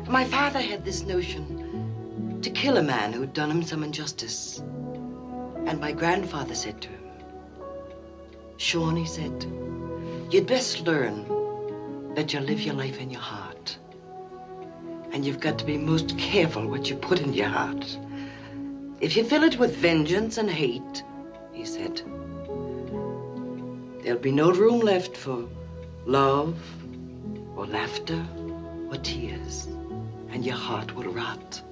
My father had this notion to kill a man who'd done him some injustice. And my grandfather said to him, Sean, he said, you'd best learn that you live your life in your heart. And you've got to be most careful what you put in your heart. If you fill it with vengeance and hate, he said, there'll be no room left for love or laughter or tears, and your heart will rot.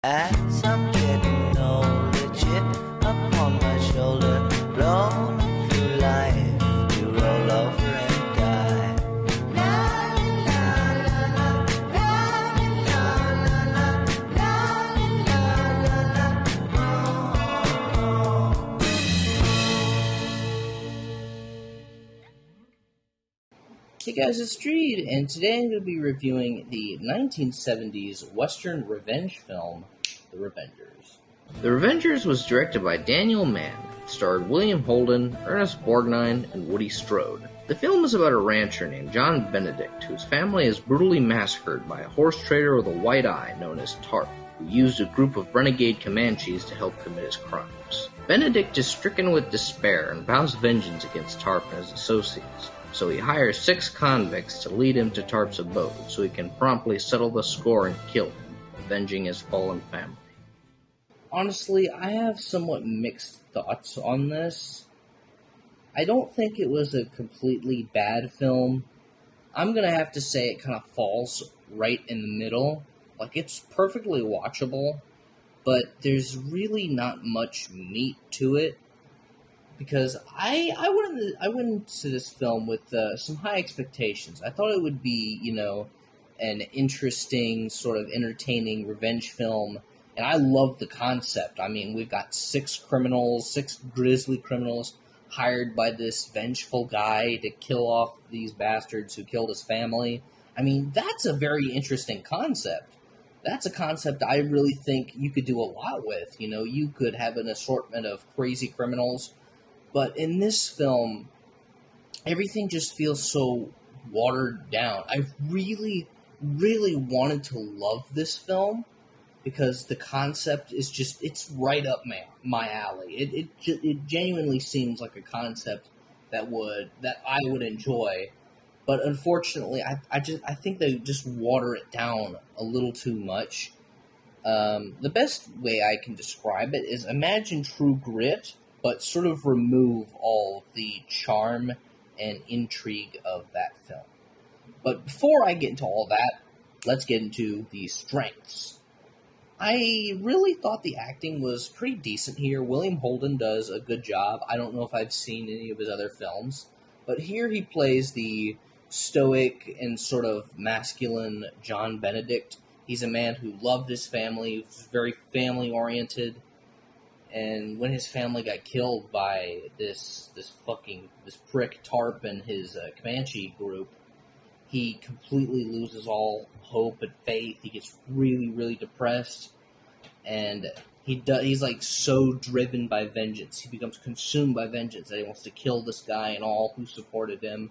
As I'm getting older, chip upon my shoulder, blown through life, you roll over and die. Hey guys, it's Streed, and today I'm going to be reviewing the 1970s Western revenge film, The Revengers. The Revengers was directed by Daniel Mann, starred William Holden, Ernest Borgnine, and Woody Strode. The film is about a rancher named John Benedict, whose family is brutally massacred by a horse trader with a white eye known as Tarp, who used a group of renegade Comanches to help commit his crimes. Benedict is stricken with despair and vows vengeance against Tarp and his associates. So he hires 6 convicts to lead him to Tarp's abode so he can promptly settle the score and kill him, avenging his fallen family. Honestly, I have somewhat mixed thoughts on this. I don't think it was a completely bad film. I'm gonna have to say it kind of falls right in the middle. Like, it's perfectly watchable, but there's really not much meat to it. Because I went into this film with some high expectations. I thought it would be, an interesting, sort of entertaining revenge film. And I love the concept. I mean, we've got 6 grisly criminals, hired by this vengeful guy to kill off these bastards who killed his family. I mean, that's a very interesting concept. That's a concept I really think you could do a lot with. You could have an assortment of crazy criminals. But in this film, everything just feels so watered down. I really, really wanted to love this film because the concept is it's right up my alley. It genuinely seems like a concept that I would enjoy. But unfortunately, I think they just water it down a little too much. The best way I can describe it is imagine True Grit, but sort of remove all the charm and intrigue of that film. But before I get into all that, let's get into the strengths. I really thought the acting was pretty decent here. William Holden does a good job. I don't know if I've seen any of his other films, but here he plays the stoic and sort of masculine John Benedict. He's a man who loved his family, was very family-oriented. And when his family got killed by this prick Tarp and his Comanche group, he completely loses all hope and faith. He gets really, really depressed, and he's like so driven by vengeance. He becomes consumed by vengeance that he wants to kill this guy and all who supported him.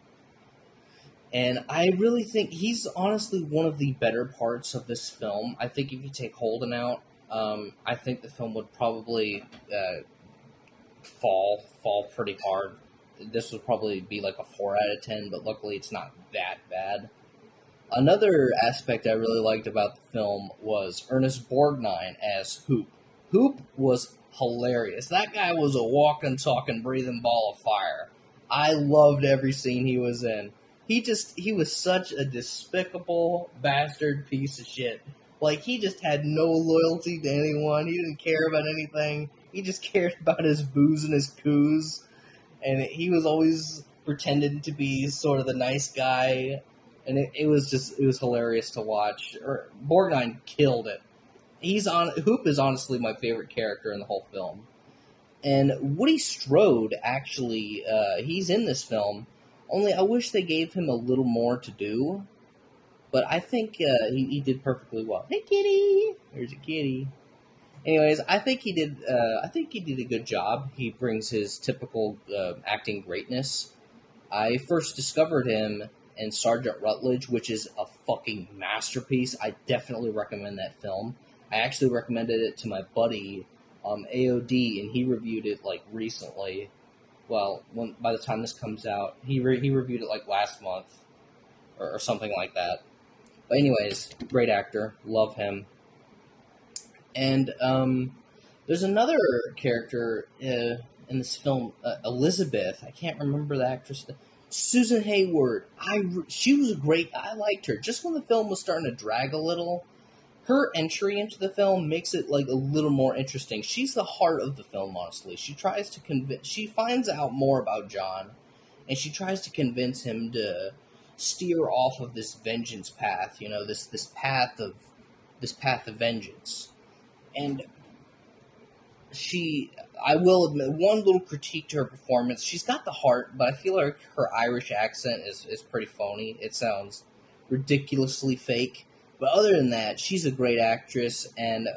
And I really think he's honestly one of the better parts of this film. I think if you take Holden out, I think the film would probably fall pretty hard. This would probably be like a 4 out of 10, but luckily it's not that bad. Another aspect I really liked about the film was Ernest Borgnine as Hoop. Hoop was hilarious. That guy was a walking, talking, breathing ball of fire. I loved every scene he was in. He was such a despicable bastard piece of shit. Like, he just had no loyalty to anyone. He didn't care about anything. He just cared about his booze and his coos. And he was always pretending to be sort of the nice guy. And it was hilarious to watch. Borgnine killed it. Hoop is honestly my favorite character in the whole film. And Woody Strode, actually, he's in this film. Only I wish they gave him a little more to do. But I think he did perfectly well. Hey, kitty! There's a kitty. Anyways, I think he did a good job. He brings his typical acting greatness. I first discovered him and Sergeant Rutledge, which is a fucking masterpiece. I definitely recommend that film. I actually recommended it to my buddy, AOD, and he reviewed it, like, recently. Well, by the time this comes out, he reviewed it, like, last month, or something like that. But anyways, great actor, love him. And there's another character in this film, Elizabeth. I can't remember the actress. Susan Hayward. She was great. I liked her. Just when the film was starting to drag a little, her entry into the film makes it like a little more interesting. She's the heart of the film, honestly. She tries to convince. She finds out more about John, and she tries to convince him to steer off of this vengeance path. You know, this path of vengeance. And I will admit, one little critique to her performance, she's got the heart, but I feel like her Irish accent is pretty phony. It sounds ridiculously fake. But other than that, she's a great actress, and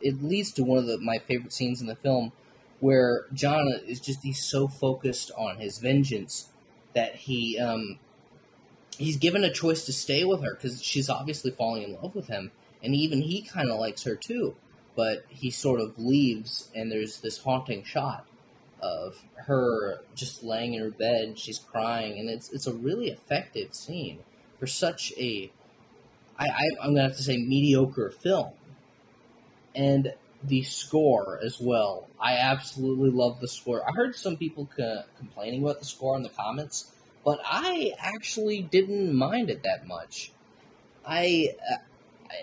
it leads to one of my favorite scenes in the film, where John he's so focused on his vengeance that he's given a choice to stay with her, because she's obviously falling in love with him, and even he kind of likes her too. But he sort of leaves, and there's this haunting shot of her just laying in her bed. She's crying, and it's a really effective scene for such a, I'm going to have to say, mediocre film. And the score as well. I absolutely love the score. I heard some people complaining about the score in the comments, but I actually didn't mind it that much.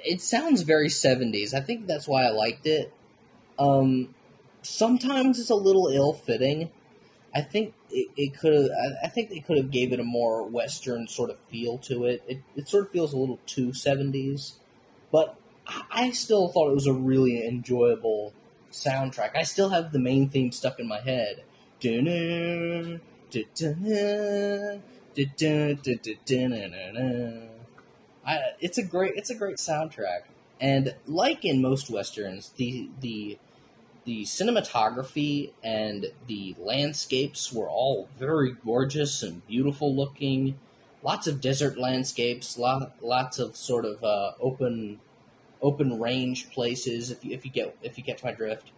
It sounds very 70s. I think that's why I liked it. Sometimes it's a little ill-fitting. I think it could have. I think they could have gave it a more Western sort of feel to it. It sort of feels a little too 70s, but I still thought it was a really enjoyable soundtrack. I still have the main theme stuck in my head. It's a great soundtrack, and like in most westerns, the cinematography and the landscapes were all very gorgeous and beautiful looking. Lots of desert landscapes, lots of sort of open range places. If you get my drift,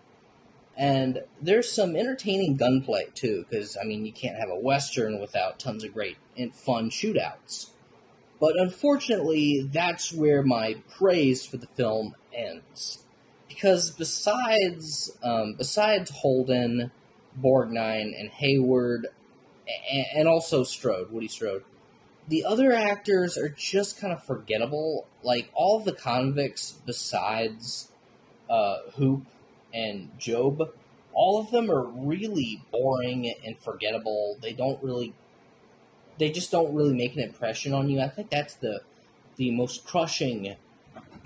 and there's some entertaining gunplay too, because I mean you can't have a western without tons of great and fun shootouts. But unfortunately, that's where my praise for the film ends. Because besides Holden, Borgnine, and Hayward, and also Woody Strode, the other actors are just kind of forgettable. Like, all of the convicts besides Hoop and Job, all of them are really boring and forgettable. They just don't really make an impression on you. I think that's the most crushing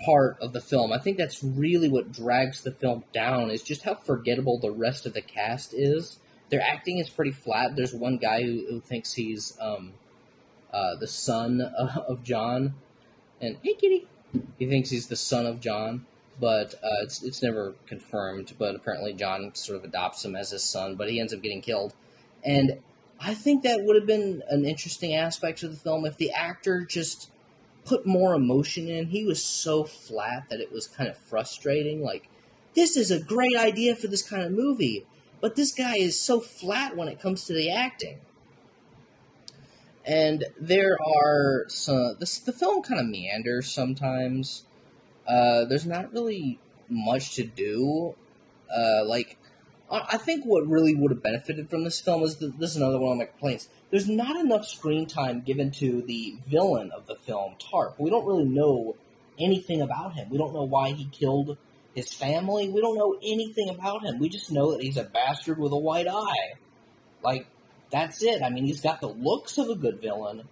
part of the film. I think that's really what drags the film down, is just how forgettable the rest of the cast is. Their acting is pretty flat. There's one guy who thinks he's the son of John, and hey kitty, he thinks he's the son of John, but it's never confirmed. But apparently John sort of adopts him as his son, but he ends up getting killed. And I think that would have been an interesting aspect to the film if the actor just put more emotion in. He was so flat that it was kind of frustrating. Like, this is a great idea for this kind of movie, but this guy is so flat when it comes to the acting. And there are some... The film kind of meanders sometimes. There's not really much to do. I think what really would have benefited from this film is this is another one of my complaints. There's not enough screen time given to the villain of the film, Tarp. We don't really know anything about him. We don't know why he killed his family. We don't know anything about him. We just know that he's a bastard with a white eye. Like, that's it. I mean, he's got the looks of a good villain,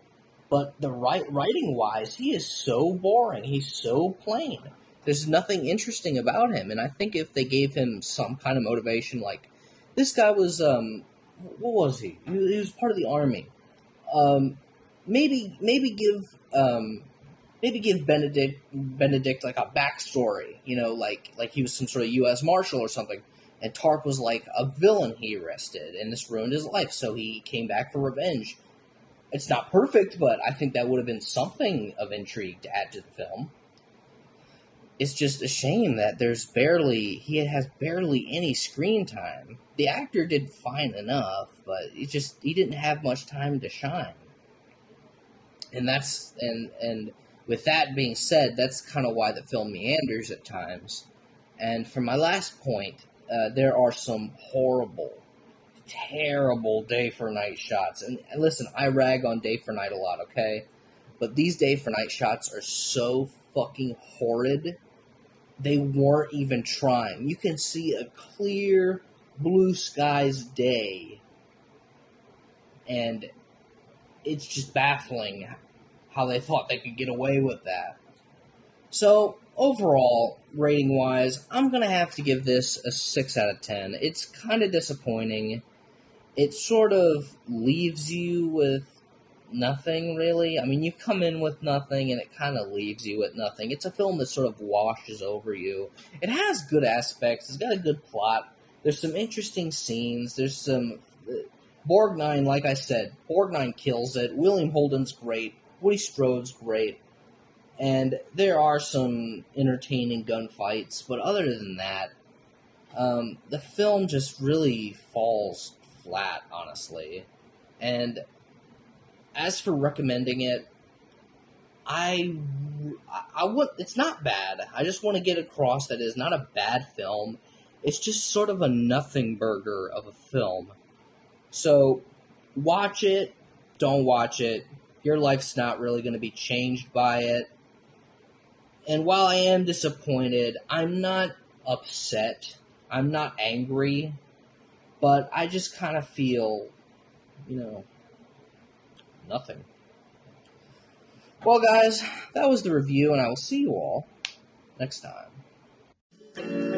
but the writing-wise, he is so boring. He's so plain. There's nothing interesting about him, and I think if they gave him some kind of motivation, like, this guy was, what was he? He was part of the army. Maybe give Benedict like a backstory, you know, like he was some sort of U.S. Marshal or something, and Tarp was like a villain he arrested, and this ruined his life, so he came back for revenge. It's not perfect, but I think that would have been something of intrigue to add to the film. It's just a shame that he has barely any screen time. The actor did fine enough, but he didn't have much time to shine. And with that being said, that's kind of why the film meanders at times. And for my last point, there are some horrible, terrible day for night shots. And listen, I rag on day for night a lot, okay? But these day for night shots are so fucking horrid. They weren't even trying. You can see a clear blue skies day. And it's just baffling how they thought they could get away with that. So, overall, rating-wise, I'm going to have to give this a 6 out of 10. It's kind of disappointing. It sort of leaves you with nothing, really. I mean, you come in with nothing, and it kind of leaves you with nothing. It's a film that sort of washes over you. It has good aspects. It's got a good plot. There's some interesting scenes. There's some... Borgnine, like I said, Borgnine kills it. William Holden's great. Woody Strode's great. And there are some entertaining gunfights, but other than that, the film just really falls flat, honestly. And as for recommending it, I would. It's not bad. I just want to get across that it's not a bad film. It's just sort of a nothing burger of a film. So, watch it. Don't watch it. Your life's not really going to be changed by it. And while I am disappointed, I'm not upset. I'm not angry. But I just kind of feel, nothing. Well, guys, that was the review, and I will see you all next time.